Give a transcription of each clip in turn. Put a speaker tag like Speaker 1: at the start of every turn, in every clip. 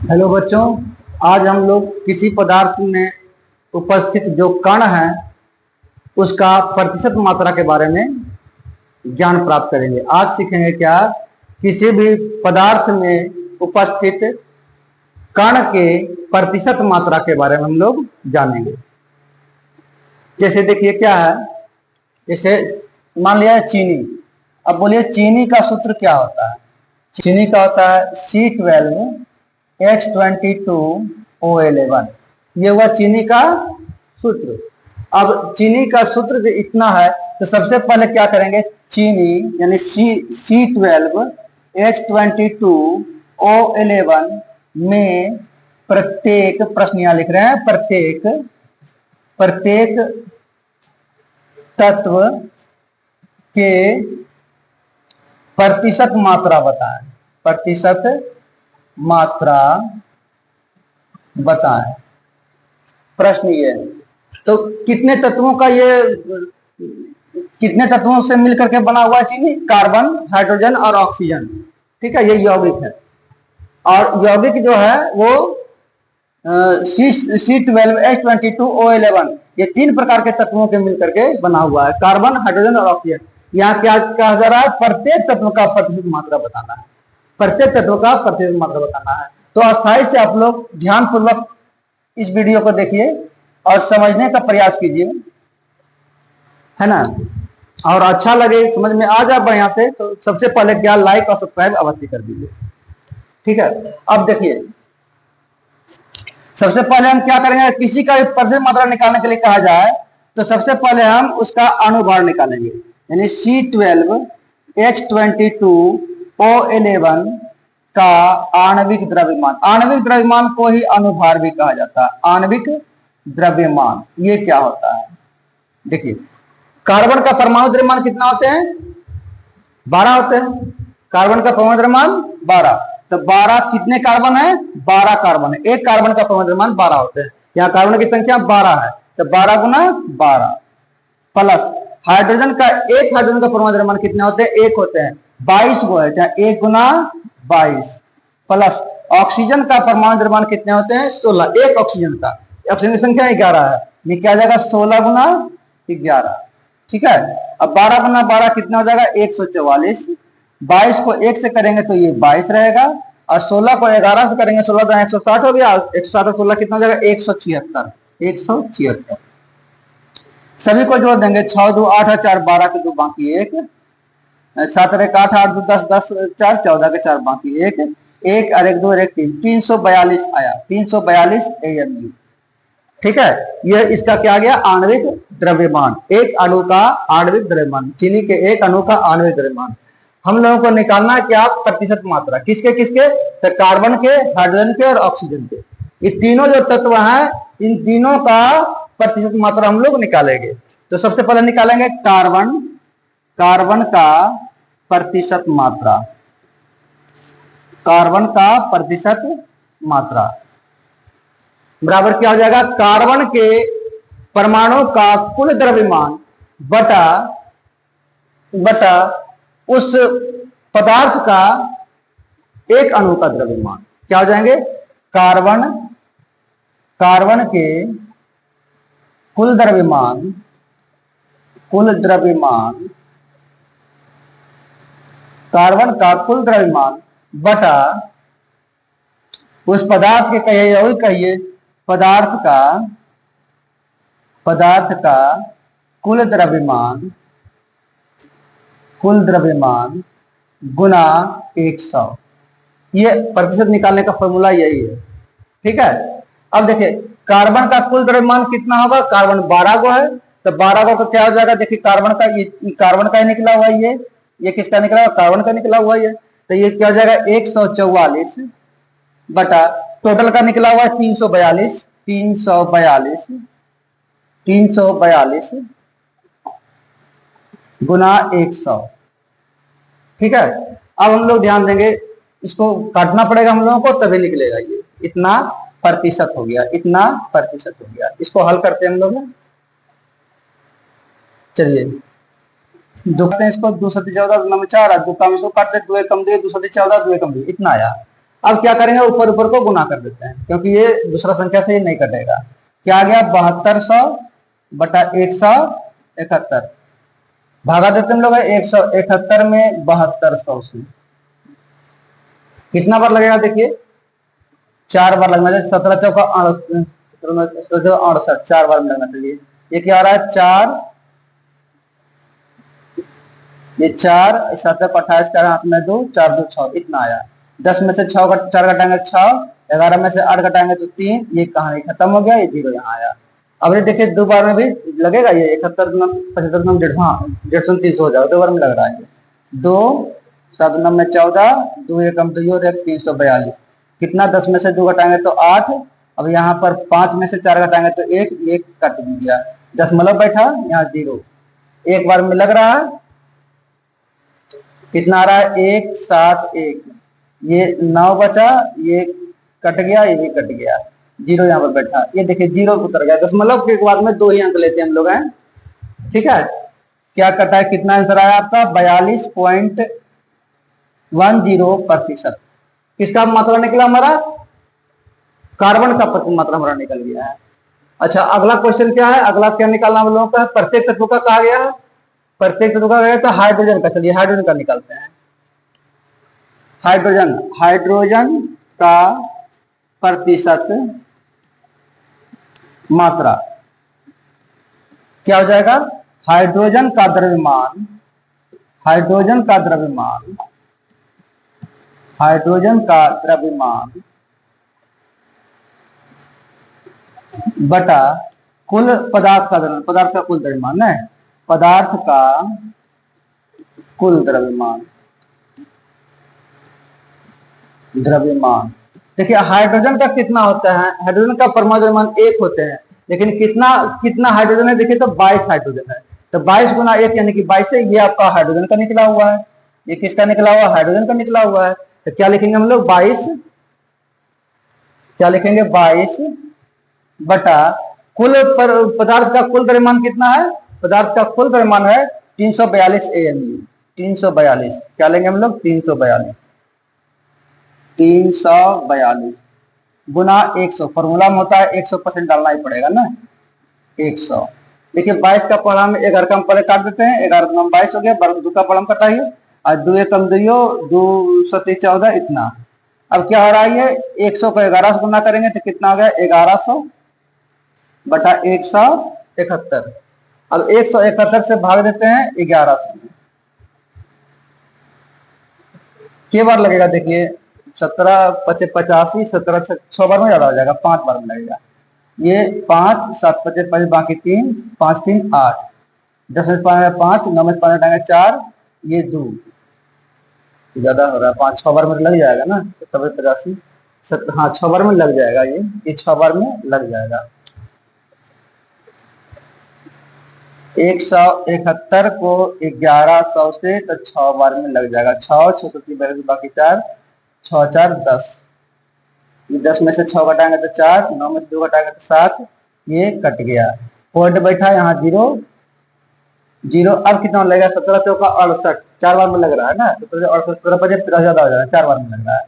Speaker 1: Hello बच्चों, आज हम लोग किसी पदार्थ में उपस्थित जो कण है उसका प्रतिशत मात्रा के बारे में ज्ञान प्राप्त करेंगे। आज सीखेंगे क्या, किसी भी पदार्थ में उपस्थित कण के प्रतिशत मात्रा के बारे में हम लोग जानेंगे। जैसे देखिए क्या है, जैसे मान लिया है चीनी। अब बोलिए चीनी का सूत्र क्या होता है। चीनी का होता है C12H22O11। ये हुआ चीनी का सूत्र। अब चीनी का सूत्र जो इतना है तो सबसे पहले क्या करेंगे, चीनी यानी C12H22O11 में प्रत्येक, प्रश्न यहां लिख रहे हैं, प्रत्येक तत्व के प्रतिशत मात्रा बताएं। प्रतिशत मात्रा बताएं, प्रश्न ये है। तो कितने तत्वों का ये, कितने तत्वों से मिलकर के बना हुआ है चीनी? कार्बन, हाइड्रोजन और ऑक्सीजन। ठीक है, ये यौगिक है। और यौगिक जो है वो C12H22O11, ये तीन प्रकार के तत्वों के मिलकर के बना हुआ है, कार्बन, हाइड्रोजन और ऑक्सीजन। यहाँ क्या कहा जा रहा है, प्रत्येक तत्व का प्रतिशत मात्रा बताना है। प्रत्येक तत्व का प्रतिशत मात्रा बताना है। तो अस्थायी से आप लोग ध्यान पूर्वक इस वीडियो को देखिए और समझने का प्रयास कीजिए, है ना। और अच्छा लगे, समझ में आ जाए बढ़िया से, तो सबसे पहले क्या, लाइक और सब्सक्राइब अवश्य कर दीजिए। ठीक है, अब देखिए सबसे पहले हम क्या करेंगे, किसी का प्रतिशत मात्रा निकालने के लिए कहा जाए तो सबसे पहले हम उसका अनुभार निकालेंगे। यानी C12H22O11 का आणविक द्रव्यमान। आणविक द्रव्यमान को ही अनुभार भी कहा जाता है। आणविक द्रव्यमान ये क्या होता है, देखिए कार्बन का परमाणु द्रव्यमान कितना होते हैं, 12 होते हैं। कार्बन का परमाणु द्रव्यमान 12, तो 12 कितने कार्बन है, 12 कार्बन है। एक कार्बन का परमाणु द्रव्यमान 12 होते हैं। यहाँ कार्बन की संख्या 12 है, तो 12 गुना 12 प्लस हाइड्रोजन का, एक हाइड्रोजन का परमाणु द्रव्यमान कितने होते हैं, 1 होते हैं, 22 गो है, चाहे 1 गुना 22 प्लस ऑक्सीजन का परमाणु द्रव्यमान कितने होते हैं, 16। एक ऑक्सीजन का, ऑक्सीजन की संख्या 11 है, ये क्या जाएगा 16 गुना 11। ठीक है, अब 12 गुना 12 कितना हो जाएगा, 144। 22 को 1 से करेंगे तो ये 22 रहेगा, और 16 को 11 से करेंगे, 16 तो 160 हो गया, 160 और 16 कितना हो जाएगा, 176। 176 सभी को जोड़ देंगे, 6 2 8 और 4 12 के 2 बाकी 1, 7 1 8 8 2 10 10 4 14 के 4 बाकी 1 1 और 1 2 1 3 342 आया, 342 AMU। ठीक है, यह इसका क्या गया, आणविक द्रव्यमान। एक अणु का आणविक द्रव्यमान, चीनी के एक अणु का आणविक द्रव्यमान। हम लोगों को निकालना है क्या, प्रतिशत मात्रा। किसके किसके, तो कार्बन के, हाइड्रोजन के और ऑक्सीजन के। ये तीनों जो तत्व हैं, इन तीनों का प्रतिशत मात्रा हम लोग निकालेंगे। तो सबसे पहले निकालेंगे कार्बन, कार्बन का प्रतिशत मात्रा। कार्बन का प्रतिशत मात्रा बराबर क्या हो जाएगा, कार्बन के परमाणु का कुल द्रव्यमान बटा उस पदार्थ का एक अणु का द्रव्यमान। क्या हो जाएंगे, कार्बन के कुल द्रव्यमान कार्बन का कुल द्रव्यमान बटा उस पदार्थ के, कहिए पदार्थ का कुल द्रव्यमान गुना 100। ये प्रतिशत निकालने का फॉर्मूला यही है। ठीक है, अब देखिए कार्बन का कुल द्रव्यमान कितना होगा, कार्बन 12 गो है, तो 12 गो का क्या हो जाएगा, देखिए कार्बन का, ये कार्बन का ही निकला हुआ है, ये किसका निकला हुआ, कार्बन का निकला हुआ है, तो ये क्या हो जाएगा 144 बटा टोटल का निकला हुआ है 342 गुना 100। ठीक है, अब हम लोग ध्यान देंगे, इसको काटना पड़ेगा हम लोगों को, तभी निकलेगा। ये इतना प्रतिशत हो गया, इतना प्रतिशत हो गया। इसको हल करते हैं हम लोग। चलिए दुखते हैं इसको, 2 7 14 2 9 4, 2 कम इसको काटते, 2 1 कम 2 2 7 14 2 1 कम 2, इतना आया। अब क्या करेंगे, ऊपर ऊपर को गुना कर देते हैं, क्योंकि ये दूसरा संख्या से ये नहीं कटेगा। क्या आ गया, 7200 बटा 171, भागा देते हम लोग 171 में 7200 से, कितना बार लगेगा देखिए, 4 बार लगना चाहिए। 17 चौका 68, 4 बार में लगना चाहिए। ये क्या आ रहा है, 4, ये 4, 7 28 का हाथ में 2, 4 2 6, इतना आया। 10 में से 6 4 घटाएंगे 6, 11 में से 8 घटाएंगे तो 3, ये कहानी खत्म हो गया, ये 0 यहाँ आया। अब ये देखिए 2 बार में भी लगेगा, ये 71 75 150 हो जाएगा, 2 बार में लग रहा है। 2 7 9 में 14, 2 1 2 और 1 342, कितना, 10 में से 2 घटाएंगे तो 8। अब यहाँ पर 5 में से 4 घटाएंगे तो 1, 1 कट दिया, दशमलव बैठा, यहाँ 0, एक बार में लग रहा है, कितना आ रहा है, 171, ये 9 बचा, ये कट गया, ये भी कट गया, 0 यहाँ पर बैठा, ये देखिए 0 उतर गया। दशमलव के बाद में 2 ही अंक लेते हैं हम लोग हैं, ठीक है। क्या कटा है, कितना आंसर आया आपका, 42.10%। किसका मात्रा निकला हमारा, कार्बन का मात्रा हमारा निकल गया है। अच्छा, अगला क्वेश्चन क्या है, अगला क्या निकालना हम लोगों का, प्रत्येक तत्व का कहा गया है, प्रत्येक तत्व का गया तो हाइड्रोजन का, चलिए हाइड्रोजन का निकालते हैं। हाइड्रोजन का प्रतिशत मात्रा क्या हो जाएगा, हाइड्रोजन का द्रव्यमान, हाइड्रोजन का द्रव्यमान, हाइड्रोजन का द्रव्यमान बटा कुल पदार्थ का द्रव्यमान, पदार्थ का कुल द्रव्यमान है, पदार्थ का कुल द्रव्यमान, द्रव्यमान। देखिए हाइड्रोजन का कितना होता है, हाइड्रोजन का परमाणु द्रव्यमान 1 होते हैं, लेकिन कितना कितना हाइड्रोजन है, देखिए तो 22 हाइड्रोजन है, तो 22 गुना 1 यानी कि 22 है, ये आपका हाइड्रोजन का निकला हुआ है। ये किसका निकला हुआ, हाइड्रोजन का निकला हुआ है। तो क्या लिखेंगे हम लोग, 22, क्या लिखेंगे, 22 बटा कुल पदार्थ का कुल द्रव्यमान कितना है, पदार्थ का कुल द्रव्यमान है 342 AMU, 342, क्या लेंगे हम लोग, 342 गुना 100, फॉर्मूला में होता है 100% डालना ही पड़ेगा ना, 100। देखिए 22 का पढ़ा में 11 का हम पहले काट देते हैं, 11 में 22 हो गया, 2 का पढ़ा कटाइए, और 2 1 2 2 7 14, इतना। अब क्या हो रहा है, ये 100 को 11 से गुना करेंगे तो कितना हो गया, 1100 बटा 171। अब 171 से भाग देते हैं 1100 में, के बार लगेगा, देखिए 17 5 85, 17 6 बार में ज्यादा हो जाएगा, 5 बार में लगेगा। ये 5 7 5 5 बाकी 3 5 3 8, 10 में 5 9 में 5 हटाएंगे 4, ये 2 ज्यादा हो रहा है, 5 6 बार में लग जाएगा ना, 70 85, हाँ 6 बार में लग जाएगा, ये 6 बार में लग जाएगा। 171 को 1100 से तो 6 बार में लग जाएगा, 6 6 बाकी 4 6 4 10, ये 10 में से 6 घटाएंगे तो 4, 9 में से 2 घटाएंगे तो 7, ये कट गया, पॉइंट बैठा यहाँ 0 0। अब कितना लगेगा, 17 चौका 68, 4 बार में लग रहा है ना, 17 68 17 50 ज्यादा हो जाएगा, 4 बार में लग रहा है,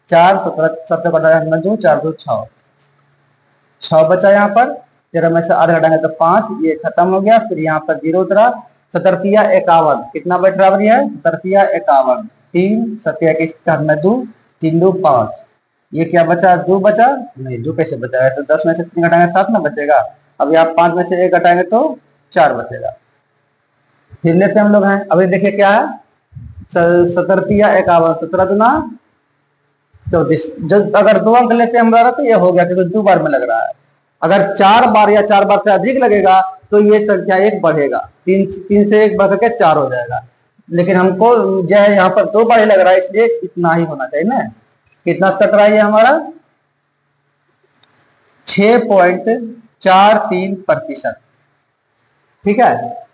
Speaker 1: 4 17 7 घटाएंगे 2 4 2 6, 6 बचा यहाँ पर, 13 में से 8 घटाएंगे तो 5, ये खत्म हो गया, फिर यहाँ पर 0 उतरा, 17 51, कितना बैठ बराबरी है, 17 51, 3 7 21 में 2 3 2 5, ये क्या बचा, 2 बचा नहीं, 2 कैसे बचा है, तो 10 में से 3 घटाएंगे 7 ना बचेगा, अब यहाँ 5 में से 1 घटाएंगे तो 4 बचेगा। फिर लेते हम लोग हैं, अभी देखिए क्या है, 17 51, 17 दूना 34, जो अगर 2 अंक लेते हैं हमारा तो ये हो गया, क्योंकि 2 बार में लग रहा है। अगर 4 बार या 4 बार से अधिक लगेगा तो ये संख्या 1 बढ़ेगा, 3 से 1 बढ़ के 4 हो जाएगा, लेकिन हमको जो है यहाँ पर 2 बार ही लग रहा है, इसलिए इतना ही होना चाहिए ना। कितना कट रहा है हमारा, 6.43%, ठीक है।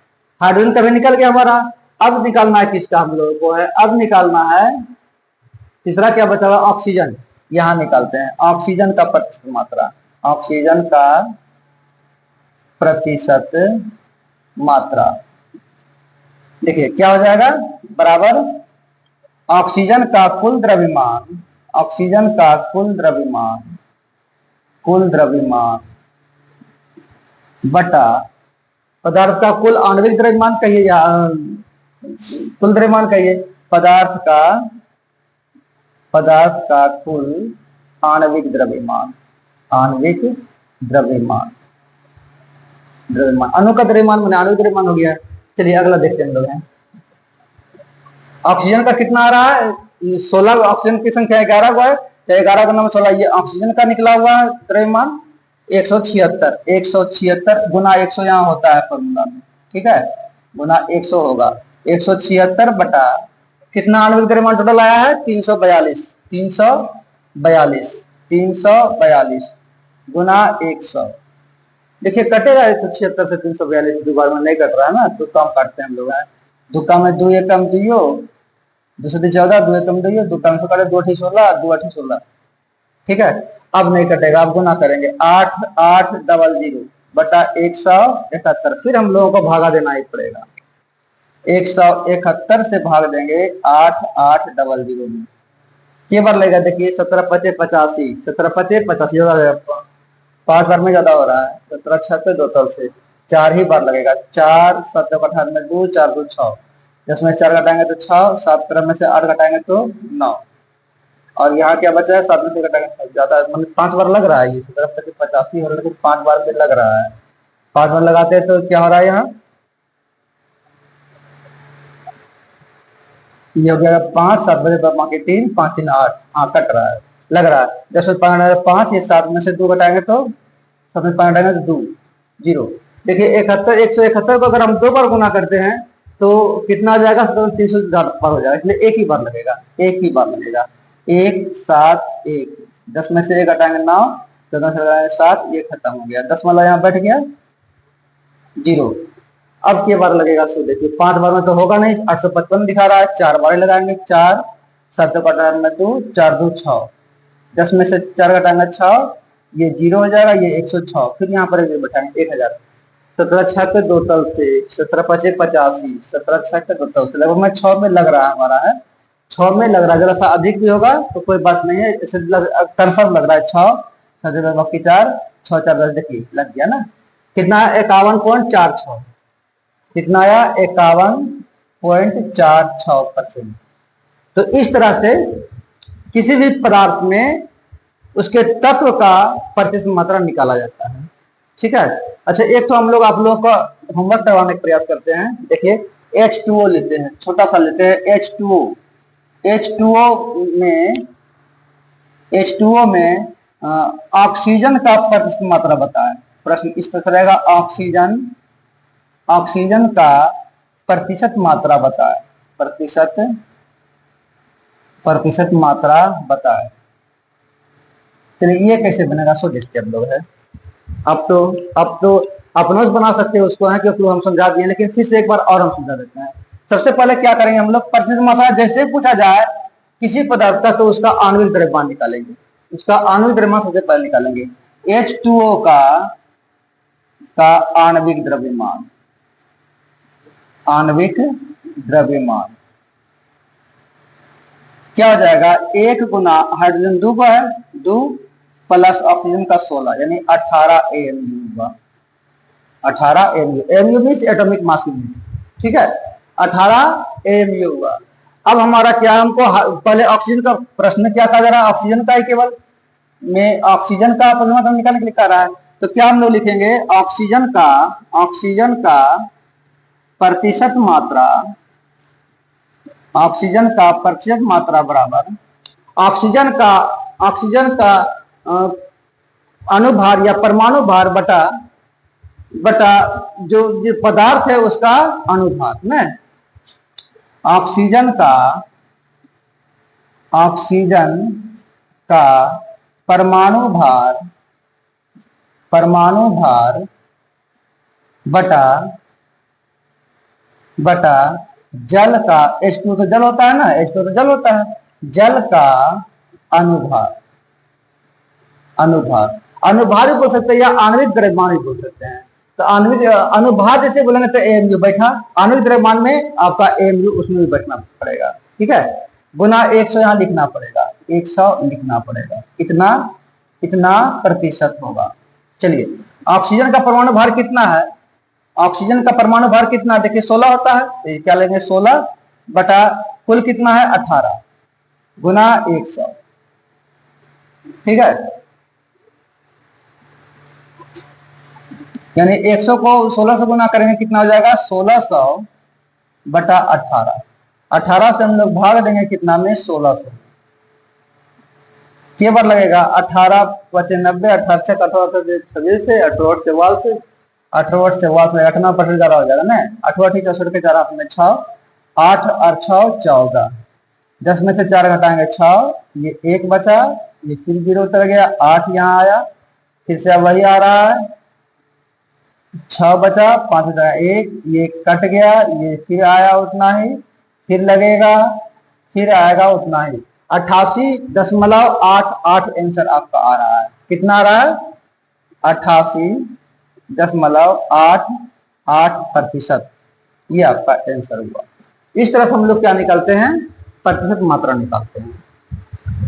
Speaker 1: हाइड्रोजन कभी निकल गया हमारा, अब निकालना है किसका हम लोगों को है, अब निकालना है तीसरा क्या बचा हुआ, ऑक्सीजन, यहां निकालते हैं ऑक्सीजन का प्रतिशत मात्रा, ऑक्सीजन का प्रतिशत मात्रा। देखिए क्या हो जाएगा, बराबर ऑक्सीजन का कुल द्रव्यमान, ऑक्सीजन का कुल द्रव्यमान बटा पदार्थ का कुल आणविक द्रव्यमान कहिए या कुल द्रव्यमान कहिए, पदार्थ का कुल आणविक द्रव्यमान अणु का द्रव्यमान मैंने आणविक द्रव्यमान हो गया। चलिए अगला देखते हैं हम लोग हैं। ऑक्सीजन का कितना आ रहा है, 16, ऑक्सीजन की संख्या 11 को है, तो 11 का नंबर 16, ये ऑक्सीजन का निकला हुआ है द्रव्यमान 176 गुना 100 यहाँ होता है फॉर्मूला में, ठीक है, गुना 100 होगा 176 बटा कितना आणविक द्रव्यमान टोटल आया है 342 गुना 100। देखिए कटेगा 176 से 342 दोबारा में नहीं कट रहा है ना, तो कम काटते हैं हम लोग। दुक्का में 2 एकम 2 दूसरे 14 2 एकम 2 दुक्का में कटे 2 अठी 16 2 अठी 16, ठीक है। अब नहीं कटेगा, अब गुना करेंगे 8800 बटा 171, फिर हम लोगों को भागा देना ही पड़ेगा। 171 से भाग देंगे 8800 में, के बार लगेगा देखिए 17 5 85, 17 5 85 ज्यादा 5 बार में ज्यादा हो रहा है, 17 6 पे 2 तल से 4 ही बार लगेगा। 4 7 18 में 2 4 2 6, 10 में 4 घटाएंगे तो 6, 17 में से 8 घटाएंगे तो 9, और यहाँ क्या बचा है 7 में से घटाएंगे ज्यादा, मतलब 5 बार लग रहा है ये 17 5 85 हो रहा है, लेकिन 5 बार में लग रहा है। 5 बार लगाते हैं तो क्या हो रहा है यहाँ, ये हो गया 5 7 बजे बाकी 3 5 3 8, हाँ कट रहा है, लग रहा है। 10 में 5, ये 7 में से 2 घटाएंगे तो 7 में 5 घटाएंगे तो 2 0। देखिए 171 को अगर हम 2 बार गुना करते हैं तो कितना आ जाएगा, 300 बार हो जाएगा, इसलिए एक ही बार लगेगा 1 7 1। 10 में से 1 घटाएंगे 9, 14 से 7, ये खत्म हो गया, 10 वाला यहाँ बैठ गया 0। अब के बार लगेगा, सो देखिए 5 बार में तो होगा नहीं, 855 दिखा रहा है, 4 बार लगाएंगे 4 7 में 2 4 2 6, 10 में से 4 घटाएंगे 6, ये 0 हो जाएगा, ये 106, फिर यहाँ पर बैठाएंगे 1000, 17 6 पे 2 तल से 17 5 85, 17 6 पे 2 तल से लगभग में 6 में लग रहा है हमारा है, 6 में लग रहा है, जरा सा अधिक भी होगा तो कोई बात नहीं है, इसे कन्फर्म लग रहा है 6 7 बाकी 4 6 4 10, देखिए लग गया ना, कितना 51.46, कितना आया 51.46%। तो इस तरह से किसी भी पदार्थ में उसके तत्व का प्रतिशत मात्रा निकाला जाता है, ठीक है। अच्छा एक तो हम लोग आप लोगों का होमवर्क करवाने का प्रयास करते हैं। देखिए H2O लेते हैं, छोटा सा लेते हैं H2O में ऑक्सीजन का प्रतिशत मात्रा बताएं। प्रश्न इस तरह रहेगा, ऑक्सीजन का प्रतिशत मात्रा बताएं, प्रतिशत मात्रा बताएं। चलिए ये कैसे बनेगा सो देखते हम लोग है। अब तो आप नोट्स बना सकते हो उसको है, क्योंकि हम समझा दिए, लेकिन फिर से एक बार और हम समझा देते हैं। सबसे पहले क्या करेंगे हम लोग, प्रतिशत मात्रा जैसे पूछा जाए किसी पदार्थ का तो उसका आणविक द्रव्यमान निकालेंगे, उसका आणविक द्रव्यमान सबसे पहले निकालेंगे। H2O का आणविक द्रव्यमान क्या हो जाएगा, 1 गुना हाइड्रोजन 2 का है 2 प्लस ऑक्सीजन का 16 यानी 18 AMU हुआ, 18 AMU means atomic mass unit, ठीक है, 18 AMU हुआ। अब हमारा क्या, हमको पहले ऑक्सीजन का प्रश्न क्या कहा जा रहा है, ऑक्सीजन का ही केवल में ऑक्सीजन का प्रतिशत निकालने के लिए कह रहा है, तो क्या हम लोग लिखेंगे ऑक्सीजन का प्रतिशत मात्रा बराबर ऑक्सीजन का अणुभार या परमाणु भार बटा जो पदार्थ है उसका अणुभार में। ऑक्सीजन का परमाणु भार बटा जल का, H2 तो जल होता है ना, H2 तो जल होता है, जल का अनुभार भी बोल सकते हैं या आणविक द्रव्यमान भी बोल सकते हैं। तो आणविक अनुभार जैसे बोलेंगे तो AMU बैठा, आणविक द्रव्यमान में आपका AMU उसमें भी बैठना पड़ेगा, ठीक है, गुना 100 यहाँ लिखना पड़ेगा, 100 लिखना पड़ेगा। इतना प्रतिशत होगा। चलिए, ऑक्सीजन का परमाणु भार कितना है? ऑक्सीजन का परमाणु भार कितना? देखिए 16 होता है, तो क्या लेंगे 16 बटा कुल कितना है 18 गुना 100। ठीक है, यानी 100 को 16 से गुना करेंगे कितना हो जाएगा 1600 बटा 18। 18 से हम लोग भाग देंगे कितना में 1600। के बार लगेगा 18 पचे 90, 18 26 से 18 से वाल से 18 से वाल से 18% ज्यादा हो जाएगा ना। 18 64 के 4 हाथ में 6, 8 और 6 14, 10 में से 4 घटाएंगे 6, ये 1 बचा, ये फिर 0 उतर गया, 8 यहाँ आया, फिर से वही आ रहा है, 6 बचा, 5 बचा 1, ये कट गया, ये फिर आया उतना ही, फिर लगेगा, फिर आएगा उतना ही। 88.88 आंसर आपका आ रहा है। कितना आ रहा है? 88.88%। ये आपका आंसर हुआ। इस तरह से हम लोग क्या निकालते हैं? प्रतिशत मात्रा निकालते हैं।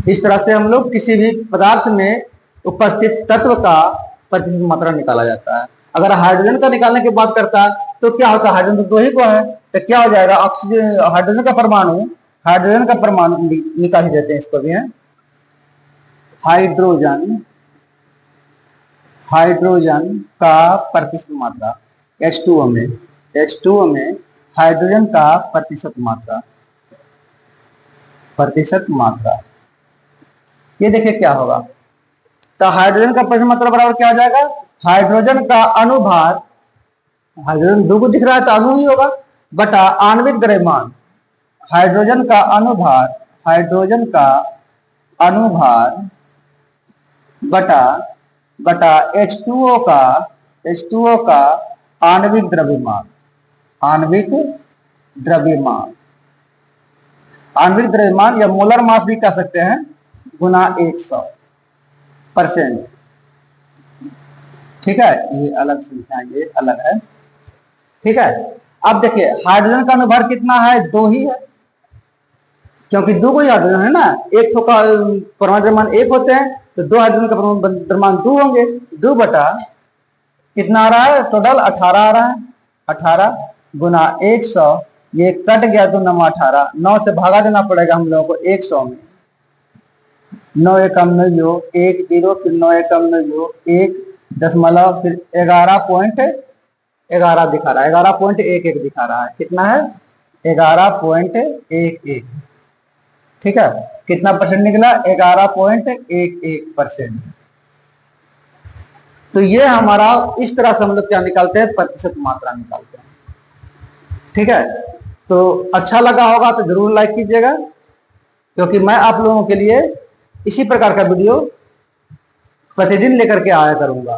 Speaker 1: इस तरह से हम लोग किसी भी पदार्थ में उपस्थित तत्व का प्रतिशत मात्रा निकाला जाता है। अगर हाइड्रोजन का निकालने की बात करता है तो क्या होता है? हाइड्रोजन तो 2 ही को है, तो क्या हो जाएगा? ऑक्सीजन हाइड्रोजन का परमाणु निकाल देते हैं इसको भी है। हाइड्रोजन का प्रतिशत मात्रा H2O में हाइड्रोजन का प्रतिशत मात्रा ये देखिए क्या होगा। तो हाइड्रोजन का प्रतिशत मात्रा बराबर क्या हो जाएगा? हाइड्रोजन का अनुभार, हाइड्रोजन 2 को दिख रहा है तो अणु ही होगा, बटा आणविक द्रव्यमान। हाइड्रोजन का अनुभार बटा H2O का आणविक द्रव्यमान या मोलर मास भी कह सकते हैं, गुना 100%। ठीक है, ये अलग संख्या, ये अलग है। ठीक है, अब देखिए हाइड्रोजन का अनुभार कितना है? 2 ही है, क्योंकि 2 को ही हाइड्रोजन है ना। एक तो का परमाणु द्रव्यमान 1 होते हैं, तो 2 हाइड्रोजन का परमाणु द्रव्यमान 2 होंगे। 2 बटा कितना आ रहा है? टोटल 18 आ रहा है। 18 गुना 100, ये कट गया 2 9 18, 9 से भागा देना पड़ेगा हम लोगों को 100 में। 9 एकम 9, 1 0, फिर 9 एकम 9, 1 दशमलव, फिर 11.11 दिखा रहा है, 11.11 दिखा रहा है। कितना है? 11.11। ठीक है, कितना परसेंट निकला? 11.11%। तो ये हमारा इस तरह से हम लोग क्या निकालते हैं? प्रतिशत मात्रा निकालते हैं। ठीक है, तो अच्छा लगा होगा तो जरूर लाइक कीजिएगा, क्योंकि मैं आप लोगों के लिए इसी प्रकार का वीडियो प्रतिदिन लेकर के आया करूंगा,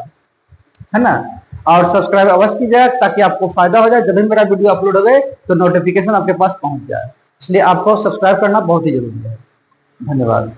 Speaker 1: है ना। और सब्सक्राइब अवश्य कीजिएगा ताकि आपको फायदा हो जाए। जब भी मेरा वीडियो अपलोड हो तो नोटिफिकेशन आपके पास पहुंच जाए, इसलिए आपको सब्सक्राइब करना बहुत ही जरूरी है। धन्यवाद।